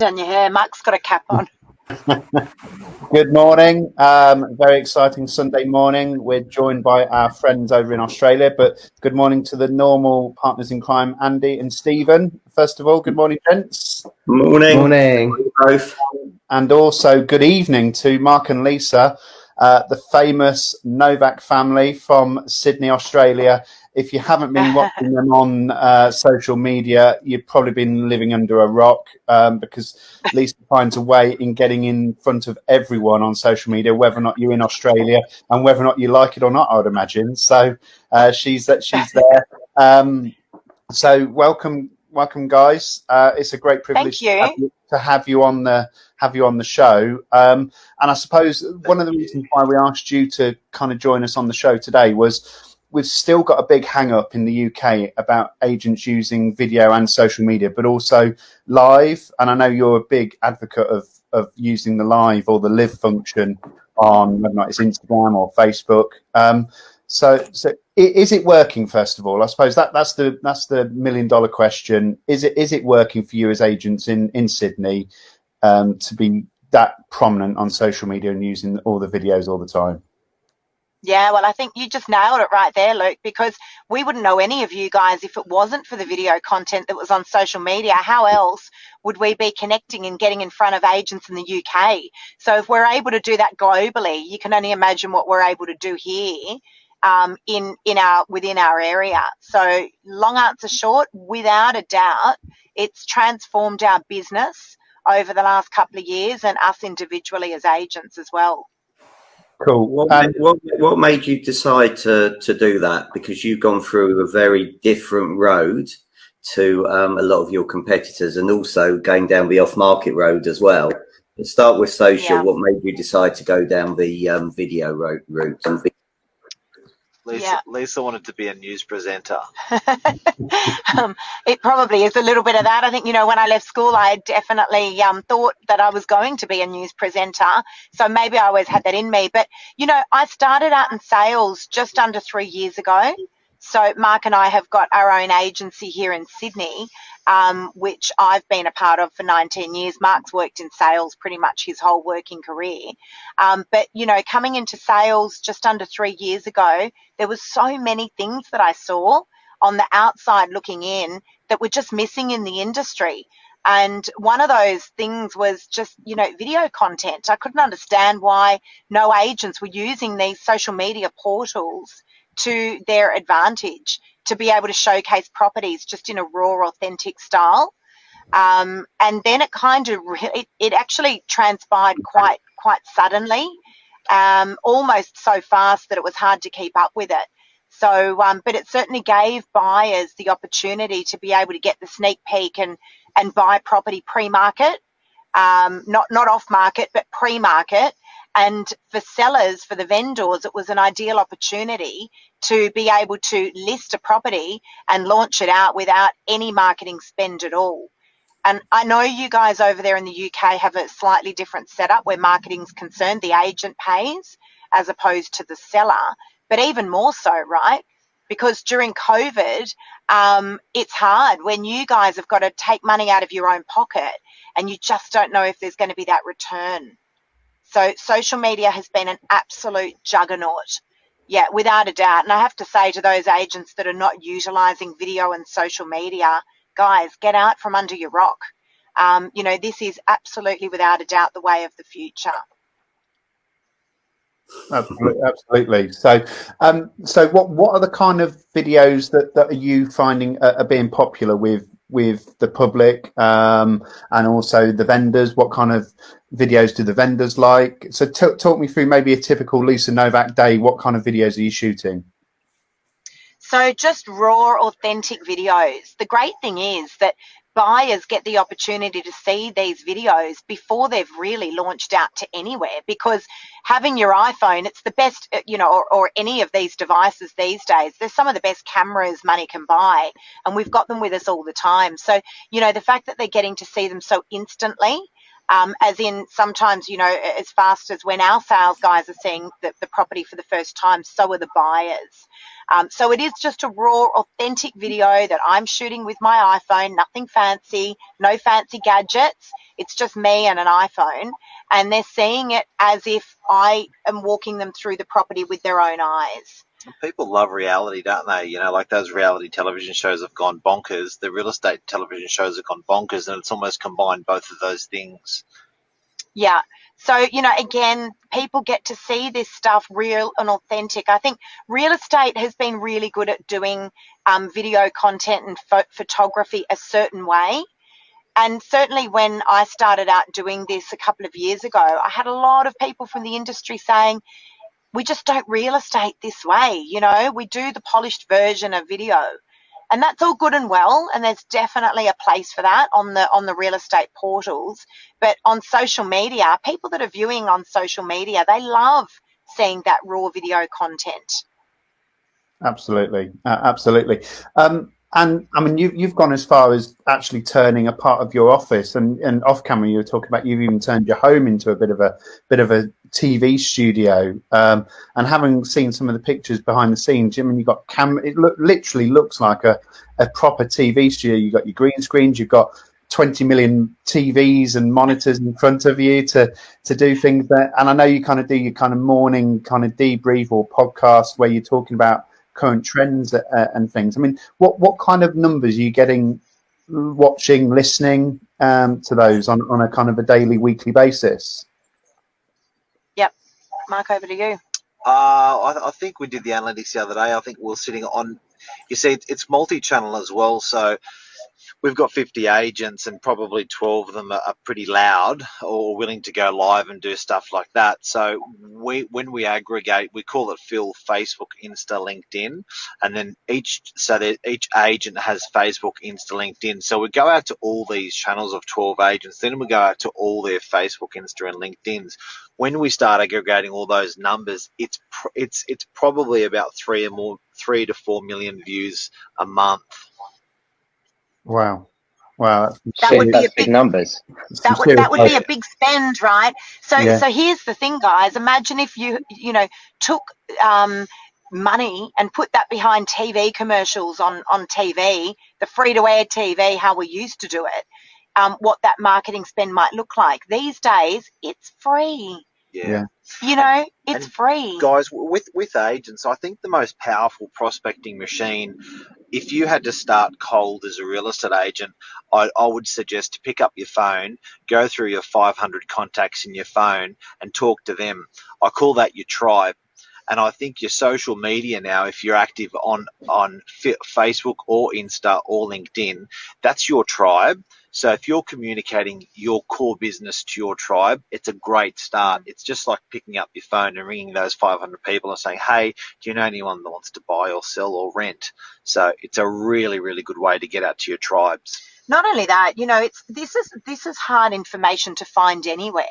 done your hair. Mark's got a cap on. Good morning. Very exciting Sunday morning. We're joined by our friends over in Australia, but good morning to the normal partners in crime, Andy and Stephen. First of all, good morning, gents. Morning. Morning. Both. And also good evening to Mark and Lisa, the famous Novak family from Sydney, Australia. If you haven't been watching them on social media, you've probably been living under a rock, because Lisa finds a way in getting in front of everyone on social media, whether or not you're in Australia and whether or not you like it or not, I would imagine. So she's there. So welcome, guys. It's a great privilege to have you on the show. And I suppose one of the reasons why we asked you to kind of join us on the show today was we've still got a big hang up in the UK about agents using video and social media, but also live. And I know you're a big advocate of using the live or the live function on whether or not it's Instagram or Facebook. So is it working? First of all, I suppose that's the $1 million question. Is it working for you as agents in Sydney to be that prominent on social media and using all the videos all the time? Yeah, well, I think you just nailed it right there, Luke, because we wouldn't know any of you guys if it wasn't for the video content that was on social media. How else would we be connecting and getting in front of agents in the UK? So if we're able to do that globally, you can only imagine what we're able to do here within our area. So long answer short, without a doubt, it's transformed our business over the last couple of years and us individually as agents as well. Cool. What made you decide to do that? Because you've gone through a very different road to a lot of your competitors, and also going down the off-market road as well. Let's start with social. Yeah. What made you decide to go down the video route? Lisa wanted to be a news presenter. It probably is a little bit of that. I think, when I left school, I definitely thought that I was going to be a news presenter. So maybe I always had that in me. But, I started out in sales just under 3 years ago. So Mark and I have got our own agency here in Sydney, which I've been a part of for 19 years. Mark's worked in sales pretty much his whole working career. But, coming into sales just under 3 years ago, there was so many things that I saw on the outside looking in that were just missing in the industry. And one of those things was just, video content. I couldn't understand why no agents were using these social media portals to their advantage to be able to showcase properties just in a raw, authentic style. And then it actually transpired quite suddenly, almost so fast that it was hard to keep up with it. So, but it certainly gave buyers the opportunity to be able to get the sneak peek and buy property pre-market, not off-market, but pre-market. And for sellers, for the vendors, it was an ideal opportunity to be able to list a property and launch it out without any marketing spend at all. And I know you guys over there in the UK have a slightly different setup where marketing's concerned. The agent pays as opposed to the seller, but even more so, right? Because during COVID, it's hard when you guys have got to take money out of your own pocket and you just don't know if there's going to be that return. So social media has been an absolute juggernaut. Yeah, without a doubt. And I have to say to those agents that are not utilising video and social media, guys, get out from under your rock. This is absolutely, without a doubt, the way of the future. Absolutely. So what are the kind of videos that are you finding are being popular with the public and also the vendors? What kind of videos do the vendors like? So talk me through maybe a typical Lisa Novak day. What kind of videos are you shooting? So just raw, authentic videos. The great thing is that buyers get the opportunity to see these videos before they've really launched out to anywhere, because having your iPhone, it's the best, or any of these devices these days, there's some of the best cameras money can buy, and we've got them with us all the time. So, the fact that they're getting to see them so instantly, as in sometimes, you know, as fast as when our sales guys are seeing the property for the first time, so are the buyers. So it is just a raw, authentic video that I'm shooting with my iPhone, nothing fancy, no fancy gadgets. It's just me and an iPhone, and they're seeing it as if I am walking them through the property with their own eyes. People love reality, don't they? You know, like those reality television shows have gone bonkers. The real estate television shows have gone bonkers, and it's almost combined both of those things. Yeah. So, you know, again, people get to see this stuff real and authentic. I think real estate has been really good at doing video content and photography a certain way. And certainly when I started out doing this a couple of years ago, I had a lot of people from the industry saying, we just don't real estate this way. You know, we do the polished version of video. And that's all good and well, and there's definitely a place for that on the real estate portals. But on social media, people that are viewing on social media, they love seeing that raw video content. Absolutely, absolutely. And I mean, you've gone as far as actually turning a part of your office, and off camera you were talking about you've even turned your home into a bit of a TV studio. And having seen some of the pictures behind the scenes, I mean, you've got it literally looks like a proper TV studio. You've got your green screens, you've got 20 million TVs and monitors in front of you to do things there. And I know you kind of do your kind of morning kind of debrief or podcast where you're talking about current trends and things. I mean, what kind of numbers are you getting watching, listening to those on a kind of a daily, weekly basis? Yep. Mark, over to you. I think we did the analytics the other day. I think we're sitting on, you see, it's multi-channel as well. So we've got 50 agents and probably 12 of them are pretty loud or willing to go live and do stuff like that. So when we aggregate, we call it Phil, Facebook, Insta, LinkedIn, and then each agent has Facebook, Insta, LinkedIn. So we go out to all these channels of 12 agents, then we go out to all their Facebook, Insta, and LinkedIn's. When we start aggregating all those numbers, it's probably about 3 to 4 million views a month. Wow. That would be a big numbers. That would be a big spend, right? So here's the thing, guys. Imagine if you took money and put that behind TV commercials on TV, the free-to-air TV, how we used to do it. What that marketing spend might look like. These days, it's free. Yeah. You know, it's free. Guys, with agents, I think the most powerful prospecting machine, if you had to start cold as a real estate agent, I would suggest to pick up your phone, go through your 500 contacts in your phone and talk to them. I call that your tribe. And I think your social media now, if you're active on Facebook or Insta or LinkedIn, that's your tribe. So if you're communicating your core business to your tribe, it's a great start. It's just like picking up your phone and ringing those 500 people and saying, hey, do you know anyone that wants to buy or sell or rent? So it's a really, really good way to get out to your tribes. Not only that, you know, this is hard information to find anywhere.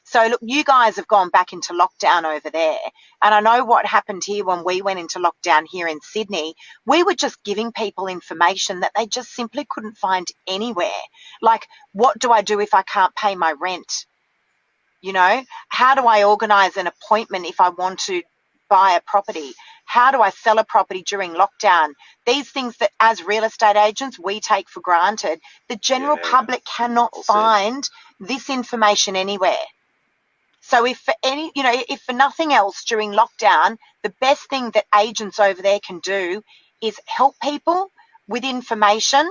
So look, you guys have gone back into lockdown over there, and I know what happened here when we went into lockdown here in Sydney. We were just giving people information that they just simply couldn't find anywhere. Like, what do I do if I can't pay my rent? You know, how do I organise an appointment if I want to buy a property? How do I sell a property during lockdown? These things that as real estate agents we take for granted, the general public cannot find this information anywhere. So if for nothing else during lockdown, the best thing that agents over there can do is help people with information,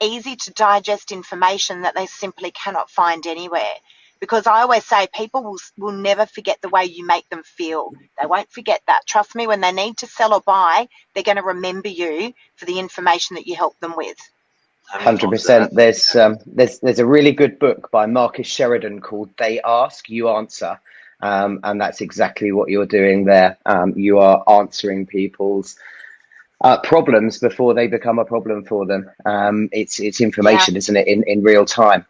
easy to digest information that they simply cannot find anywhere. Because I always say people will never forget the way you make them feel. They won't forget that. Trust me, when they need to sell or buy, they're going to remember you for the information that you help them with. 100%. There's a really good book by Marcus Sheridan called They Ask, You Answer. And that's exactly what you're doing there. You are answering people's problems before they become a problem for them. It's information, isn't it, in real time?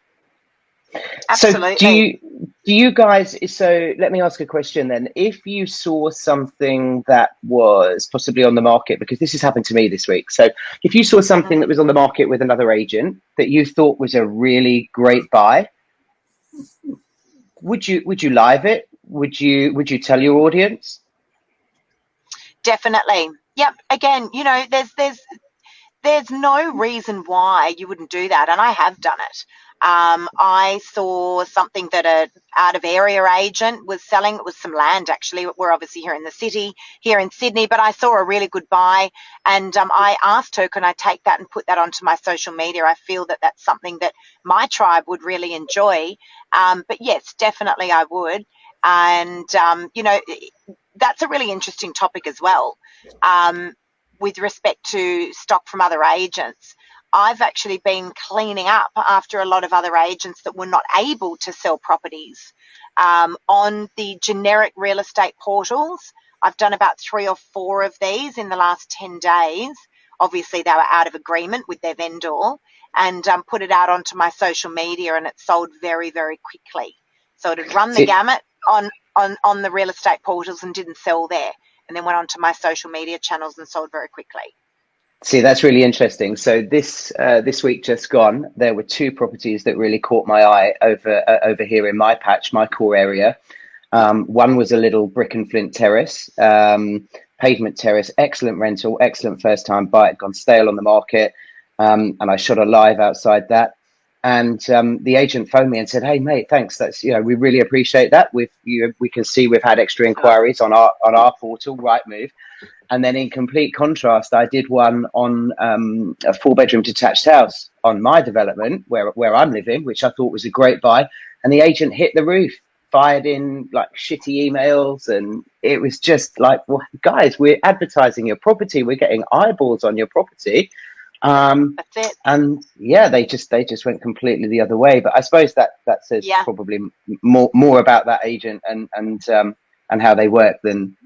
Absolutely. So do you guys, so let me ask a question then. If you saw something that was possibly on the market, because this has happened to me this week. So if you saw something that was on the market with another agent that you thought was a really great buy, Would you live it? Would you tell your audience? Definitely. Yep. Again, you know, there's no reason why you wouldn't do that, and I have done it. I saw something that a out of area agent was selling. It was some land, actually. We're obviously here in the city, here in Sydney, but I saw a really good buy, and I asked her, can I take that and put that onto my social media? I feel that that's something that my tribe would really enjoy. But yes, definitely I would. And you know, that's a really interesting topic as well. With respect to stock from other agents, I've actually been cleaning up after a lot of other agents that were not able to sell properties on the generic real estate portals. I've done about 3 or 4 of these in the last 10 days. Obviously, they were out of agreement with their vendor, and put it out onto my social media, and it sold very, very quickly. So it had run the gamut on the real estate portals and didn't sell there, and then went onto my social media channels and sold very quickly. See, that's really interesting. So this week just gone, there were 2 properties that really caught my eye over here in my patch, my core area. One was a little brick and flint terrace, pavement terrace, excellent rental, excellent first time buy. It gone stale on the market, and I shot a live outside that. And the agent phoned me and said, "Hey mate, thanks. That's, you know, we really appreciate that. We can see we've had extra inquiries on our portal, RightMove." And then in complete contrast, I did one on a 4-bedroom detached house on my development where I'm living, which I thought was a great buy. And the agent hit the roof, fired in like shitty emails, and it was just like, well, guys, we're advertising your property, we're getting eyeballs on your property. That's it. And yeah, they just went completely the other way. But I suppose that says probably more about that agent and how they work than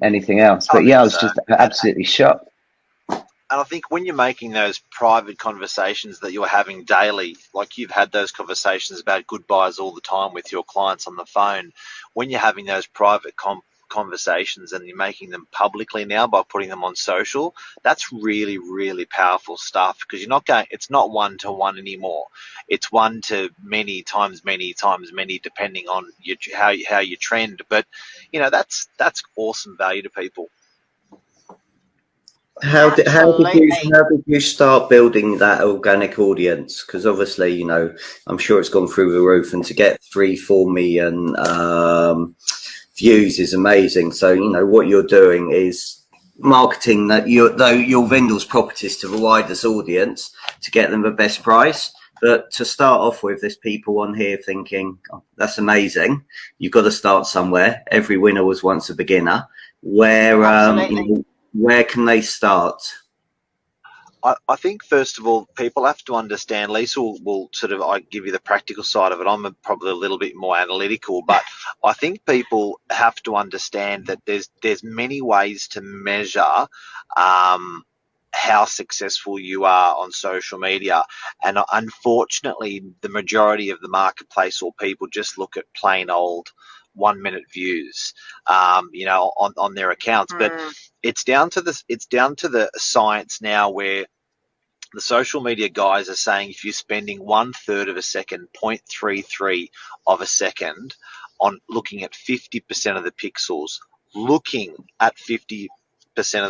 anything else. But yeah, I was just absolutely shocked. And I think when you're making those private conversations that you're having daily, like you've had those conversations about good buys all the time with your clients on the phone, when you're having those private conversations and you're making them publicly now by putting them on social, that's really, really powerful stuff, because you're not going, it's not 1-to-1 anymore. It's 1 to many times many, depending on how you trend. But you know, that's awesome value to people. How did you start building that organic audience? Because obviously, you know, I'm sure it's gone through the roof, and to get 3-4 million views is amazing. So, you know, what you're doing is marketing your vendors' properties to the widest audience to get them the best price. But to start off with, there's people on here thinking, oh, that's amazing. You've got to start somewhere. Every winner was once a beginner. Where can they start? I think, first of all, people have to understand. Lisa will sort of, I give you the practical side of it. I'm probably a little bit more analytical, but I think people have to understand that there's many ways to measure how successful you are on social media. And unfortunately, the majority of the marketplace or people just look at plain old 1-minute views, you know, on their accounts. But it's down to the science now, where the social media guys are saying if you're spending 1/3 of a second, 0.33 of a second, on looking at 50% of the pixels, of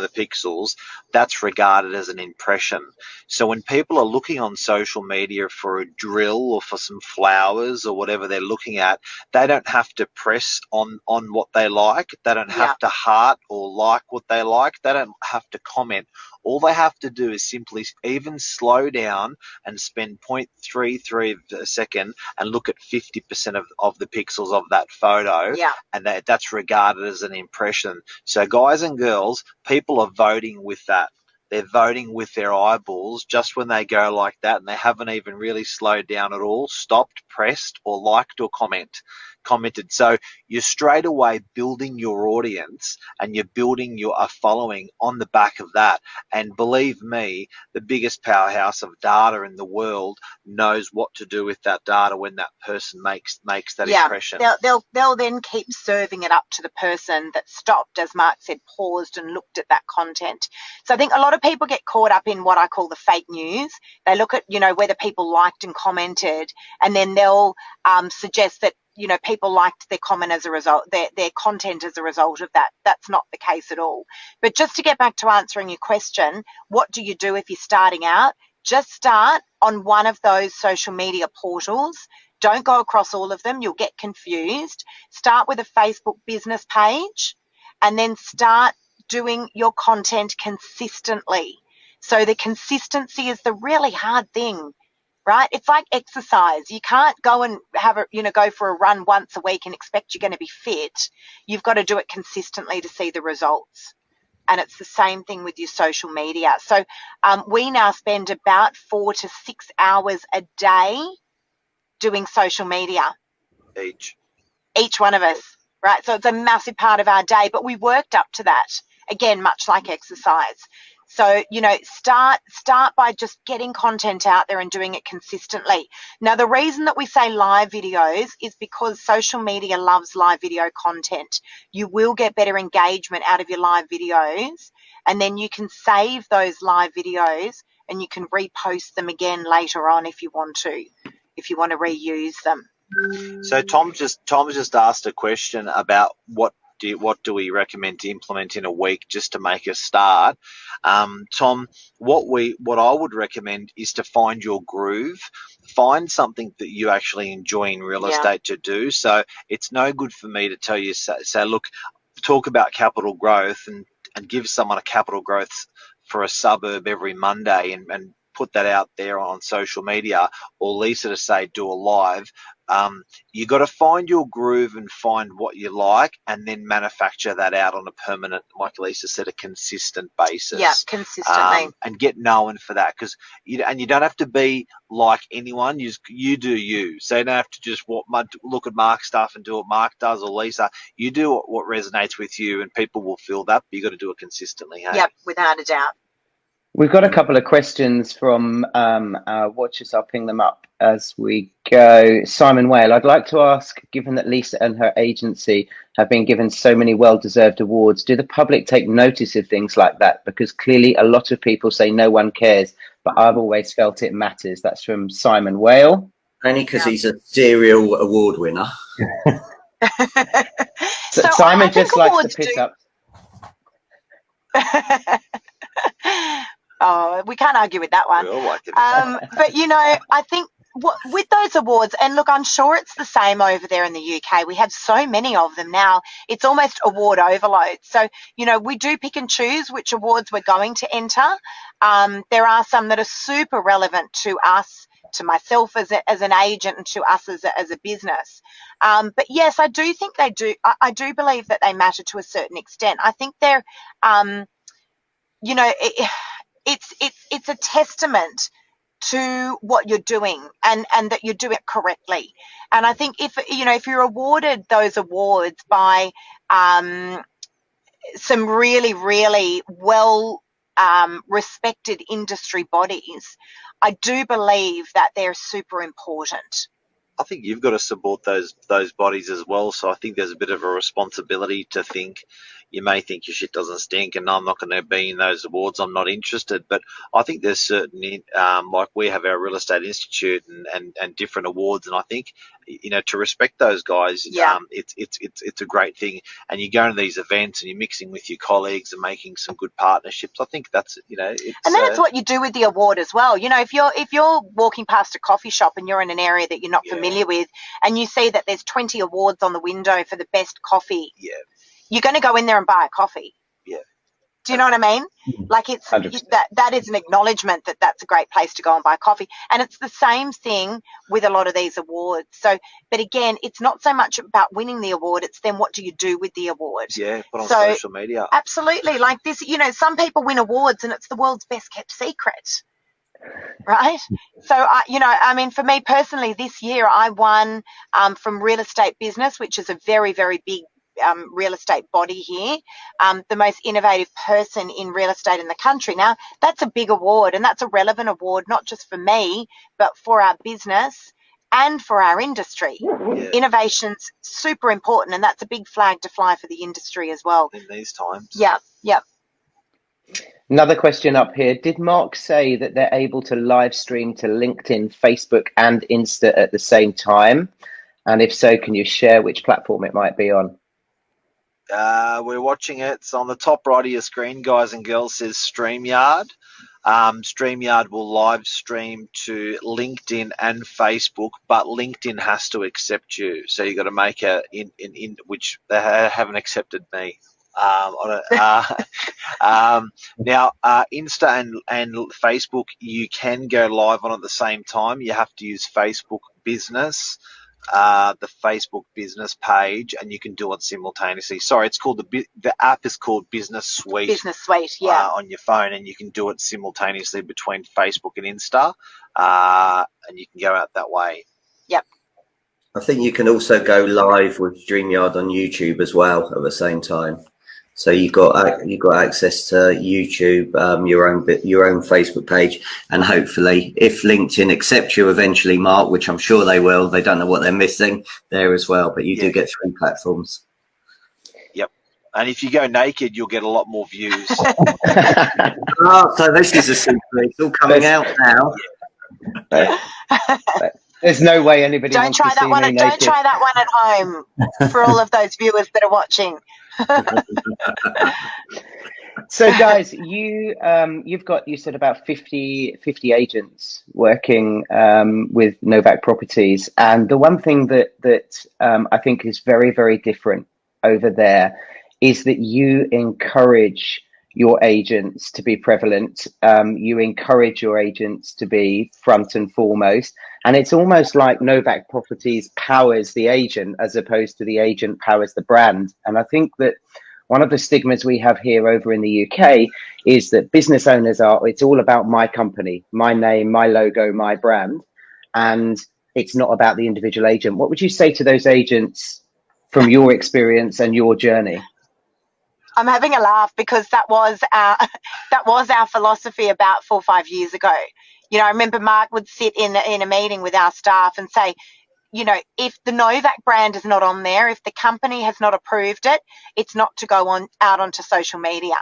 the pixels, that's regarded as an impression. So when people are looking on social media for a drill or for some flowers or whatever they're looking at, they don't have to press on what they like. They don't have to heart or like what they like. They don't have to comment. All they have to do is simply even slow down and spend 0.33 of a second and look at 50% of the pixels of that photo, and that's regarded as an impression. So guys and girls, people are voting with that. They're voting with their eyeballs just when they go like that, and they haven't even really slowed down at all, stopped, pressed, or liked or comment. commented. So you're straight away building your audience, and you're building a following on the back of that. And believe me, the biggest powerhouse of data in the world knows what to do with that data when that person makes that impression. They'll then keep serving it up to the person that stopped, as Mark said, paused and looked at that content. So I think a lot of people get caught up in what I call the fake news. They look at, whether people liked and commented, and then they'll suggest that, people liked their comment as a result, their content as a result of that. That's not the case at all. But just to get back to answering your question, what do you do if you're starting out? Just start on one of those social media portals. Don't go across all of them. You'll get confused. Start with a Facebook business page, and then start doing your content consistently. So the consistency is the really hard thing, right? It's like exercise. You can't go and go for a run once a week and expect you're going to be fit. You've got to do it consistently to see the results. And it's the same thing with your social media. So we now spend about 4 to 6 hours a day doing social media. Each one of us, right? So it's a massive part of our day, but we worked up to that. Again, much like exercise. So, start by just getting content out there and doing it consistently. Now, the reason that we say live videos is because social media loves live video content. You will get better engagement out of your live videos, and then you can save those live videos and you can repost them again later on if you want to reuse them. So Tom just asked a question about what do we recommend to implement in a week just to make a start. Tom, what I would recommend is to find your groove. Find something that you actually enjoy in real estate to do. So it's no good for me to tell you, say, look, talk about capital growth and give someone a capital growth for a suburb every Monday and put that out there on social media, or Lisa to say do a live. You got to find your groove and find what you like, and then manufacture that out on a permanent, like Lisa said, a consistent basis. Yeah, consistently. And get known for that, because you don't have to be like anyone. You do you. So you don't have to just look at Mark's stuff and do what Mark does or Lisa. You do what resonates with you, and people will feel that. But you got to do it consistently. Hey? Yep, without a doubt. We've got a couple of questions from our watchers. I'll ping them up as we go. Simon Whale, I'd like to ask, given that Lisa and her agency have been given so many well-deserved awards, do the public take notice of things like that? Because clearly a lot of people say no one cares, but I've always felt it matters. That's from Simon Whale. Only because he's a serial award winner. So Simon just likes to piss up. Oh, we can't argue with that one. But, I think with those awards, and look, I'm sure it's the same over there in the UK. We have so many of them now. It's almost award overload. So, we do pick and choose which awards we're going to enter. There are some that are super relevant to us, to myself as an agent, and to us as a business. But yes, I do think they do. I do believe that they matter to a certain extent. I think they're, it's a testament to what you're doing and that you're doing it correctly. And I think if you're awarded those awards by some really, really well respected industry bodies, I do believe that they're super important. I think you've got to support those bodies as well. So I think there's a bit of a responsibility to think. You may think your shit doesn't stink, and I'm not going to be in those awards. I'm not interested. But I think there's certain, like we have our Real Estate Institute and different awards, and I think to respect those guys, it's a great thing. And you go to these events and you're mixing with your colleagues and making some good partnerships. I think that's it's, and then it's what you do with the award as well. If you're walking past a coffee shop and you're in an area that you're not familiar with, and you see that there's 20 awards on the window for the best coffee, you're going to go in there and buy a coffee. Yeah. Do you know what I mean? Like that is an acknowledgement that that's a great place to go and buy coffee. And it's the same thing with a lot of these awards. So, but again, it's not so much about winning the award. It's then what do you do with the award? Yeah, put on social media. Absolutely. Like this, some people win awards and it's the world's best kept secret. Right. So, you know, I mean, for me personally, this year I won from Real Estate Business, which is a very, very big real estate body here, the most innovative person in real estate in the country. Now, that's a big award, and that's a relevant award, not just for me, but for our business and for our industry. Yeah. Innovation's super important, and that's a big flag to fly for the industry as well. In these times. Yeah, yeah. Another question up here. Did Mark say that they're able to live stream to LinkedIn, Facebook, and Insta at the same time? And if so, can you share which platform it might be on? We're watching it. It's on the top right of your screen, guys and girls, says StreamYard. StreamYard will live stream to LinkedIn and Facebook, but LinkedIn has to accept you. So you got to make in which they haven't accepted me. Now, Insta and Facebook, you can go live on at the same time. You have to use Facebook Business, the Facebook Business page, and you can do it simultaneously. Sorry, it's called the app is called Business Suite. Business Suite, yeah. On your phone, and you can do it simultaneously between Facebook and Insta, and you can go out that way. Yep. I think you can also go live with StreamYard on YouTube as well at the same time. So you've got access to YouTube, your own Facebook page, and hopefully, if LinkedIn accepts you eventually, Mark, which I'm sure they will, they don't know what they're missing there as well. But you do get 3 platforms. Yep, and if you go naked, you'll get a lot more views. Oh, so this is a secret. It's all coming out now. There's no way anybody Don't try that one. Don't try that one at home for all of those viewers that are watching. So guys, you said about 50 agents working with Novak Properties, and the one thing that I think is very, very different over there is that you encourage your agents to be prevalent. You encourage your agents to be front and foremost, and it's almost like Novak Properties powers the agent as opposed to the agent powers the brand. And I think that one of the stigmas we have here over in the UK is that business owners it's all about my company, my name, my logo, my brand, and it's not about the individual agent. What would you say to those agents from your experience and your journey? I'm having a laugh because that was our philosophy about 4 or 5 years ago. You know, I remember Mark would sit in a meeting with our staff and say, you know, if the Novak brand is not on there, if the company has not approved it, it's not to go out onto social media.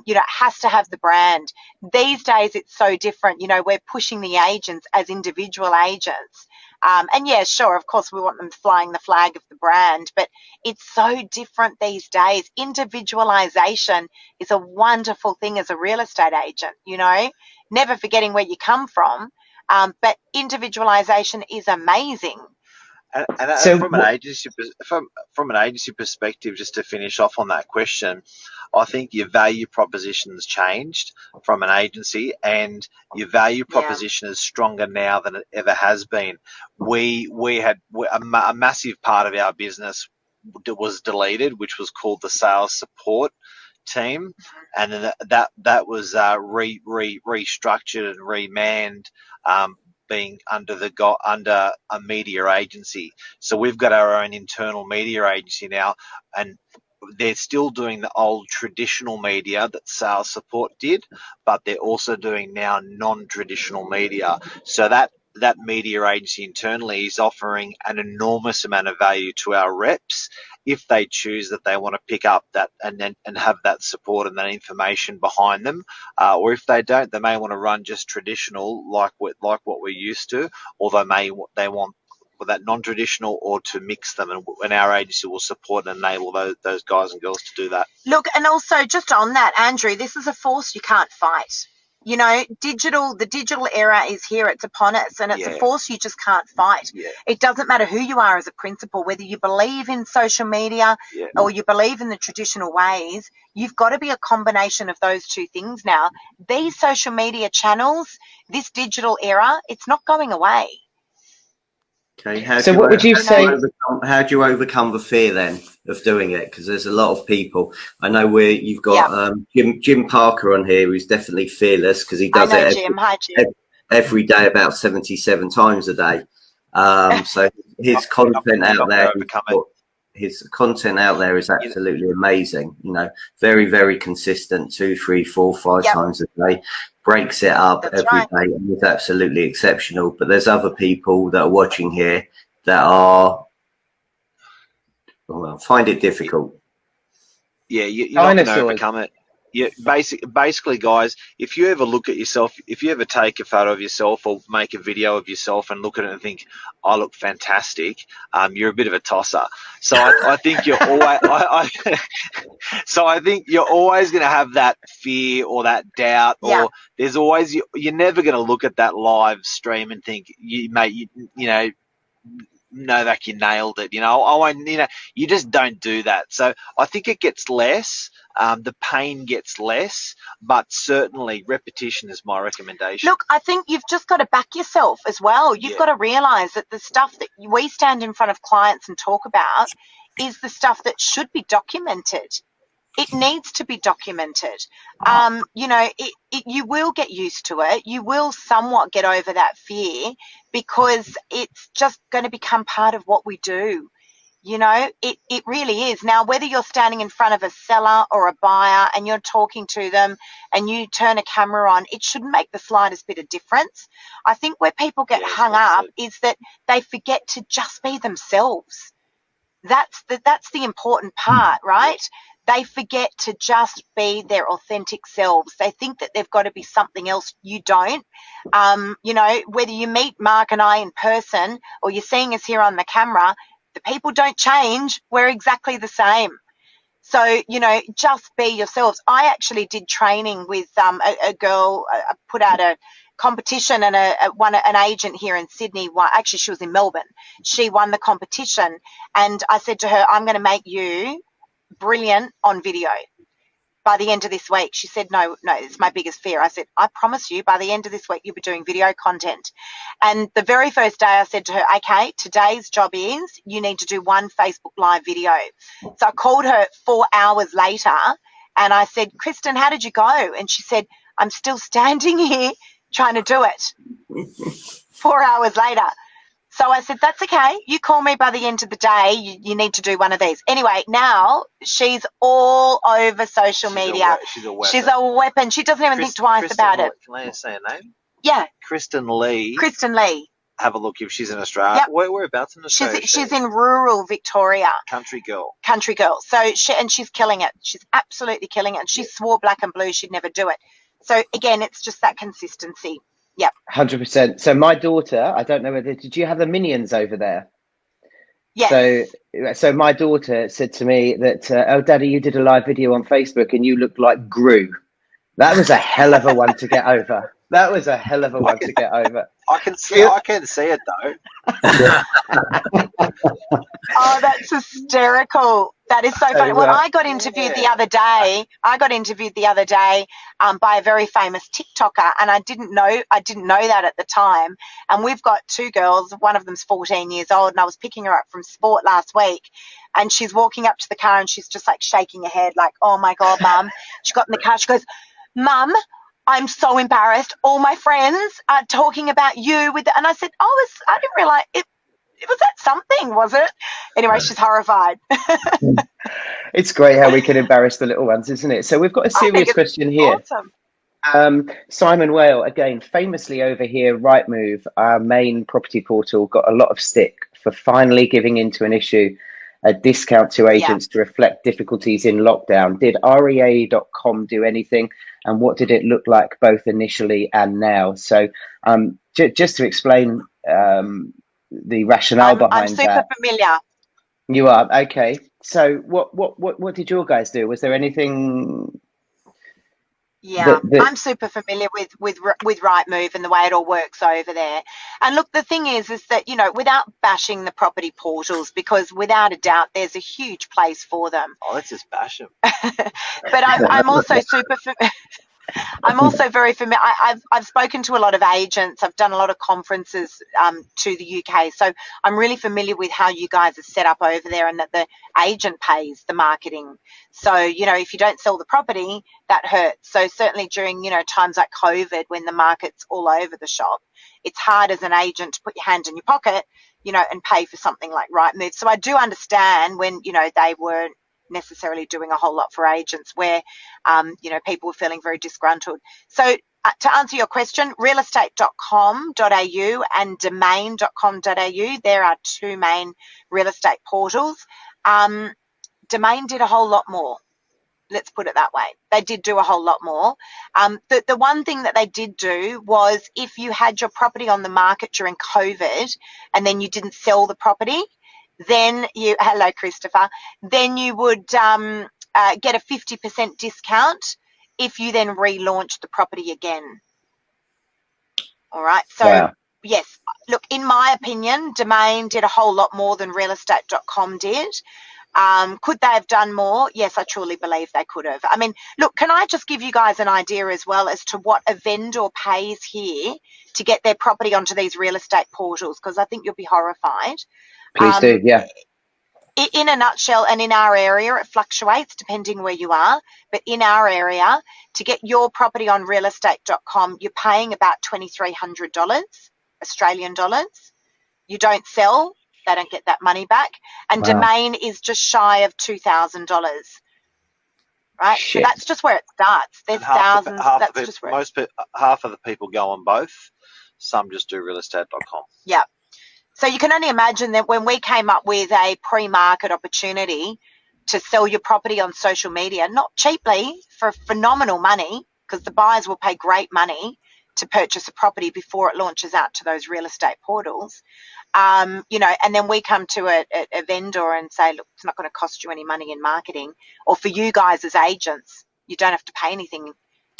You know, it has to have the brand. These days, it's so different. You know, we're pushing the agents as individual agents. And yeah, sure, of course, we want them flying the flag of the brand, but it's so different these days. Individualization is a wonderful thing as a real estate agent, you know, never forgetting where you come from. But individualization is amazing. And so from an agency perspective, just to finish off on that question, I think your value proposition's changed from an agency, and your value proposition is stronger now than it ever has been. We had a massive part of our business was deleted, which was called the sales support team, and then that was restructured and remanned, being under a media agency. So we've got our own internal media agency now, and they're still doing the old traditional media that sales support did, but they're also doing now non-traditional media. So that media agency internally is offering an enormous amount of value to our reps if they choose that they want to pick up that and have that support and that information behind them, or if they don't, they may want to run just traditional like what we're used to, or they want that non-traditional, or to mix them, and our agency will support and enable those guys and girls to do that. Look, and also just on that, Andrew, this is a force you can't fight. You know, the digital era is here, it's upon us, and it's a force you just can't fight. It doesn't matter who you are as a principal, whether you believe in social media or you believe in the traditional ways, you've got to be a combination of those two things now. These social media channels, this digital era, it's not going away. Okay, what would you say? How do you overcome the fear then of doing it? Because there's a lot of people. I know you've got Jim Parker on here, who's definitely fearless because he does it. Jim. Hi, Jim. every day about 77 times a day. So his content out there, his content out there is absolutely amazing. You know, very, very consistent, 2, 3, 4, 5 times a day. Breaks it up every day, and is absolutely exceptional. But there's other people that are watching here that are, well, find it difficult. Yeah, you're not going to overcome it. Yeah, basically, guys, if you ever look at yourself, if you ever take a photo of yourself or make a video of yourself and look at it and think, I look fantastic, you're a bit of a tosser. So I think you're always, so I think you're always going to have that fear or that doubt, or there's always, you're never going to look at that live stream and think, Novak, you nailed it. You just don't do that. So I think it gets less. The pain gets less, but certainly repetition is my recommendation. Look, I think you've just got to back yourself as well. You've got to realise that the stuff that we stand in front of clients and talk about is the stuff that should be documented. It needs to be documented. You will get used to it. You will somewhat get over that fear because it's just going to become part of what we do. It really is. Now, whether you're standing in front of a seller or a buyer and you're talking to them and you turn a camera on, it shouldn't make the slightest bit of difference. I think where people get hung up is that they forget to just be themselves. That's the important part, right? They forget to just be their authentic selves. They think that they've got to be something else. You don't. Whether you meet Mark and I in person or you're seeing us here on the camera, the people don't change. We're exactly the same. So, just be yourselves. I actually did training with a girl, put out a competition, and an agent here in Sydney. Actually, she was in Melbourne. She won the competition. And I said to her, I'm going to make you brilliant on video by the end of this week. She said, no, it's my biggest fear. I said, I promise you by the end of this week, you'll be doing video content. And the very first day I said to her, okay, today's job is you need to do one Facebook Live video. So I called her 4 hours later and I said, Kristen, how did you go? And she said, I'm still standing here trying to do it 4 hours later. So I said, that's okay. You call me by the end of the day. You need to do one of these. Anyway, now she's all over social media. She's a weapon. She doesn't even think twice about it. Can I say her name? Yeah. Kristen Lee. Have a look if she's in Australia. Yep. Whereabouts in Australia? She's in rural Victoria. Country girl. So she's killing it. She's absolutely killing it. And she swore black and blue she'd never do it. So again, it's just that consistency. Yep. 100%. So my daughter, I don't know whether, did you have the Minions over there? Yeah. So my daughter said to me that, oh, Daddy, you did a live video on Facebook and you looked like Gru. That was a hell of a one to get over. I can see it though. Oh, that's hysterical. That is so funny. Well, I got interviewed the other day. By a very famous TikToker, and I didn't know that at the time. And we've got 2 girls. One of them's 14 years old, and I was picking her up from sport last week. And she's walking up to the car, and she's just like shaking her head, like, "Oh my God, Mum!" She got in the car. She goes, "Mum, I'm so embarrassed. All my friends are talking about you with," and I said, "Oh, I didn't realize it. Was that something? Was it?" Anyway, she's horrified. It's great how we can embarrass the little ones, isn't it? So we've got a serious question here. Awesome. Simon Whale, again, famously over here, RightMove, our main property portal, got a lot of stick for finally giving into an issue a discount to agents to reflect difficulties in lockdown. Did REA.com do anything? And what did it look like both initially and now? So just to explain the rationale behind that. I'm super familiar. You are? Okay. So what did your guys do? Was there anything? Yeah, I'm super familiar with RightMove and the way it all works over there. And look, the thing is that, without bashing the property portals, because without a doubt, there's a huge place for them. Oh, let's just bash them. But I'm also super I'm also very familiar. I've spoken to a lot of agents. I've done a lot of conferences to the UK, so I'm really familiar with how you guys are set up over there, and that the agent pays the marketing. So if you don't sell the property, that hurts. So certainly during times like COVID, when the market's all over the shop, it's hard as an agent to put your hand in your pocket, and pay for something like RightMove. So I do understand when they weren't necessarily doing a whole lot for agents, where people were feeling very disgruntled. So to answer your question, realestate.com.au and domain.com.au, there are two main real estate portals. Domain did a whole lot more. Let's put it that way. They did do a whole lot more. The one thing that they did do was, if you had your property on the market during COVID and then you didn't sell the property, then hello Christopher, then you would get a 50% discount if you then relaunch the property again. All right. So wow. Yes, look, in my opinion, Domain did a whole lot more than realestate.com did. Could they have done more? Yes, I truly believe they could have. I mean, look, can I just give you guys an idea as well as to what a vendor pays here to get their property onto these real estate portals? Because I think you'll be horrified. Please do, yeah. In a nutshell, and in our area, it fluctuates depending where you are. But in our area, to get your property on realestate.com, you're paying about $2,300 Australian dollars. You don't sell, they don't get that money back. And Wow. Domain is just shy of $2,000. Right? Shit. So that's just where it starts. There's thousands. That's just where half of the people go on both. Some just do realestate.com. Yeah. So you can only imagine that when we came up with a pre-market opportunity to sell your property on social media, not cheaply, for phenomenal money, because the buyers will pay great money to purchase a property before it launches out to those real estate portals. And then we come to a vendor and say, look, it's not going to cost you any money in marketing, or for you guys as agents, you don't have to pay anything,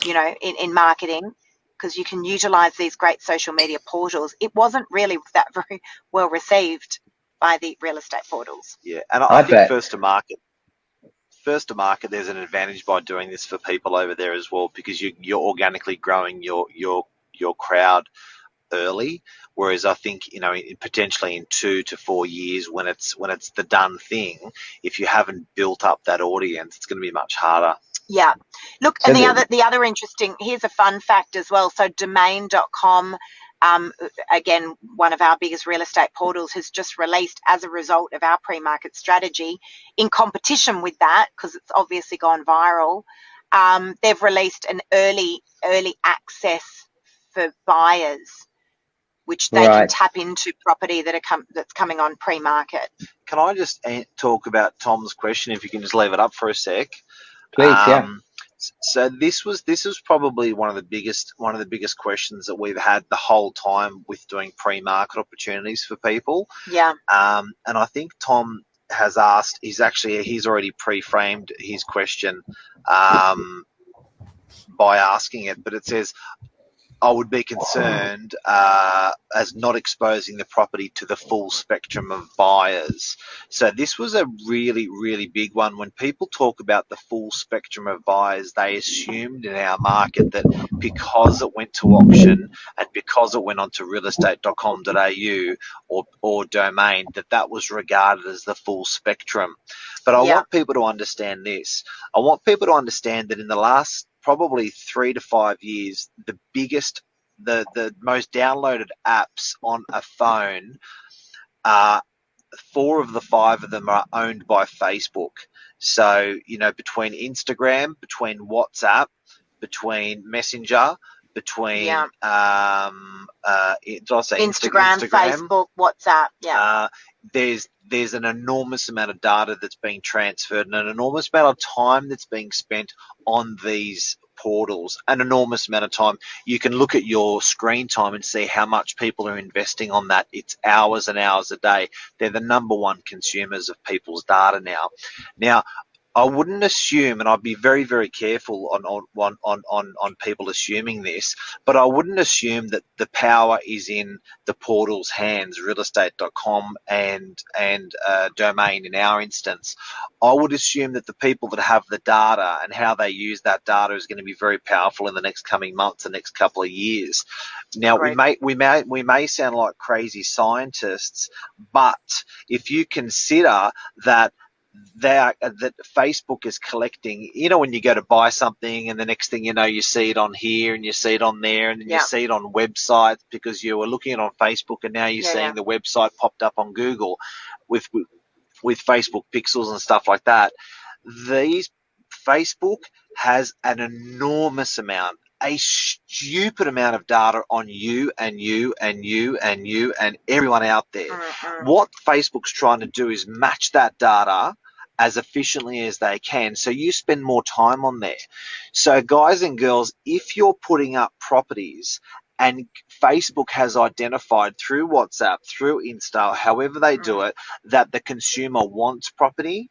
in marketing, because you can utilize these great social media portals. It wasn't really that very well received by the real estate portals. Yeah, and I think first to market, there's an advantage by doing this for people over there as well, because you're organically growing your crowd early. Whereas I think potentially in 2 to 4 years, when it's the done thing, if you haven't built up that audience, it's going to be much harder. Yeah. Look, and the other interesting, here's a fun fact as well. So domain.com, again, one of our biggest real estate portals, has just released, as a result of our pre-market strategy, in competition with that, because it's obviously gone viral, they've released an early access for buyers, which they can tap into property that's coming on pre-market. Can I just talk about Tom's question, if you can just leave it up for a sec? Please, yeah. So this was probably one of the biggest questions that we've had the whole time with doing pre-market opportunities for people. Yeah. And I think Tom has asked. He's already pre-framed his question by asking it, but it says, I would be concerned as not exposing the property to the full spectrum of buyers. So this was a really, really big one. When people talk about the full spectrum of buyers, they assumed in our market that because it went to auction and because it went onto realestate.com.au or Domain, that was regarded as the full spectrum. But I want people to understand this. I want people to understand that in the last probably 3 to 5 years, the most downloaded apps on a phone, 4 of the 5 of them are owned by Facebook. So, between Instagram, between WhatsApp, between Messenger, between did I say Instagram, Facebook, WhatsApp, there's an enormous amount of data that's being transferred and an enormous amount of time that's being spent on these portals, an enormous amount of time. You can look at your screen time and see how much people are investing on that. It's hours and hours a day. They're the number one consumers of people's data now. Now, I wouldn't assume, and I'd be very, very careful on people assuming this, but I wouldn't assume that the power is in the portal's hands, realestate.com and domain in our instance. I would assume that the people that have the data and how they use that data is going to be very powerful in the next coming months, the next couple of years. Now, we may sound like crazy scientists, but if you consider that that Facebook is collecting, when you go to buy something and the next thing you know, you see it on here and you see it on there and then you see it on websites because you were looking at it on Facebook and now you're seeing the website popped up on Google with Facebook pixels and stuff like that. Facebook has an enormous amount, a stupid amount of data on you and you and you and you and everyone out there. What Facebook's trying to do is match that data as efficiently as they can, so you spend more time on there. So guys and girls, if you're putting up properties and Facebook has identified through WhatsApp, through Insta, however they do it, that the consumer wants property,